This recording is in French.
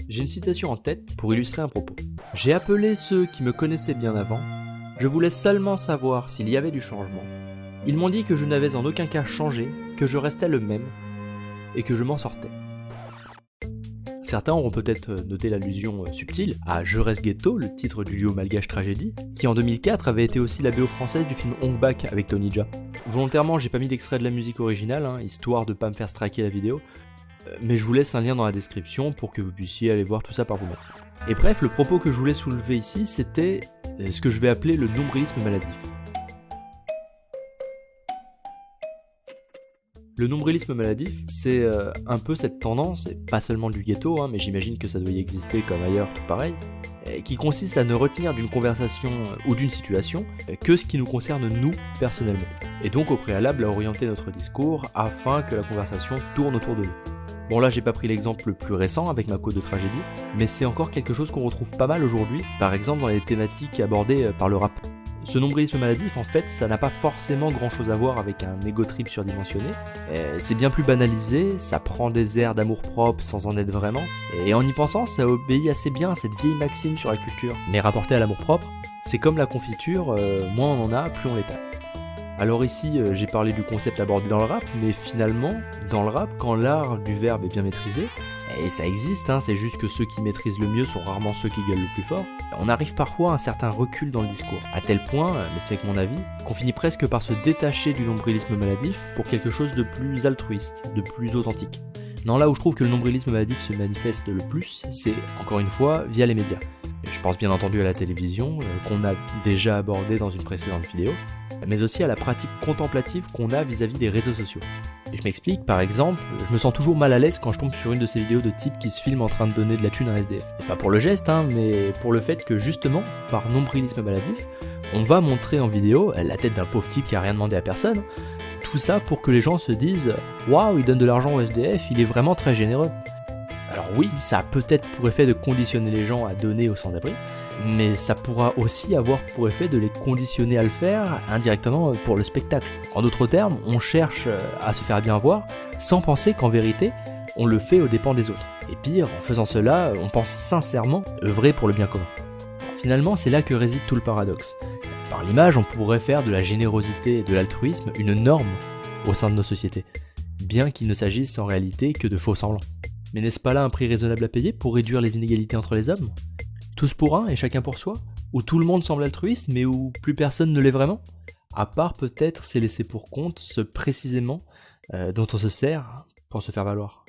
J'ai une citation en tête pour illustrer un propos. J'ai appelé ceux qui me connaissaient bien avant, je voulais seulement savoir s'il y avait du changement. Ils m'ont dit que je n'avais en aucun cas changé, que je restais le même, et que je m'en sortais. Certains auront peut-être noté l'allusion subtile à Je reste ghetto, le titre du duo malgache Tragédie, qui en 2004 avait été aussi la BO française du film Hong Bak avec Tony Jaa. Volontairement, j'ai pas mis d'extrait de la musique originale, histoire de pas me faire striker la vidéo, mais je vous laisse un lien dans la description pour que vous puissiez aller voir tout ça par vous-même. Et bref, le propos que je voulais soulever ici, c'était ce que je vais appeler le nombrilisme maladif. Le nombrilisme maladif, c'est un peu cette tendance, et pas seulement du ghetto, mais j'imagine que ça doit y exister comme ailleurs, tout pareil, qui consiste à ne retenir d'une conversation ou d'une situation que ce qui nous concerne nous personnellement, et donc au préalable à orienter notre discours afin que la conversation tourne autour de nous. Bon là j'ai pas pris l'exemple le plus récent avec ma cause de tragédie, mais c'est encore quelque chose qu'on retrouve pas mal aujourd'hui, par exemple dans les thématiques abordées par le rap. Ce nombrilisme maladif, en fait, ça n'a pas forcément grand chose à voir avec un ego trip surdimensionné. C'est bien plus banalisé, ça prend des airs d'amour-propre sans en être vraiment. Et en y pensant, ça obéit assez bien à cette vieille maxime sur la culture. Mais rapporté à l'amour-propre, c'est comme la confiture, moins on en a, plus on l'étale. Alors ici, j'ai parlé du concept abordé dans le rap, mais finalement, dans le rap, quand l'art du verbe est bien maîtrisé, et ça existe, c'est juste que ceux qui maîtrisent le mieux sont rarement ceux qui gueulent le plus fort, on arrive parfois à un certain recul dans le discours, à tel point, mais ce n'est que mon avis, qu'on finit presque par se détacher du nombrilisme maladif pour quelque chose de plus altruiste, de plus authentique. Non, là où je trouve que le nombrilisme maladif se manifeste le plus, c'est, encore une fois, via les médias. Je pense bien entendu à la télévision, qu'on a déjà abordé dans une précédente vidéo, mais aussi à la pratique contemplative qu'on a vis-à-vis des réseaux sociaux. Et je m'explique, par exemple, je me sens toujours mal à l'aise quand je tombe sur une de ces vidéos de type qui se filme en train de donner de la thune à un SDF. Et pas pour le geste, mais pour le fait que justement, par nombrilisme maladif, on va montrer en vidéo la tête d'un pauvre type qui a rien demandé à personne, tout ça pour que les gens se disent « Waouh, il donne de l'argent au SDF, il est vraiment très généreux ». Alors oui, ça a peut-être pour effet de conditionner les gens à donner au sans-abri, mais ça pourra aussi avoir pour effet de les conditionner à le faire indirectement pour le spectacle. En d'autres termes, on cherche à se faire bien voir sans penser qu'en vérité, on le fait aux dépens des autres. Et pire, en faisant cela, on pense sincèrement œuvrer pour le bien commun. Finalement, c'est là que réside tout le paradoxe. Par l'image, on pourrait faire de la générosité et de l'altruisme une norme au sein de nos sociétés, bien qu'il ne s'agisse en réalité que de faux semblants. Mais n'est-ce pas là un prix raisonnable à payer pour réduire les inégalités entre les hommes ? Tous pour un et chacun pour soi ? Où tout le monde semble altruiste mais où plus personne ne l'est vraiment ? À part peut-être ces laissés pour compte, ceux précisément dont on se sert pour se faire valoir.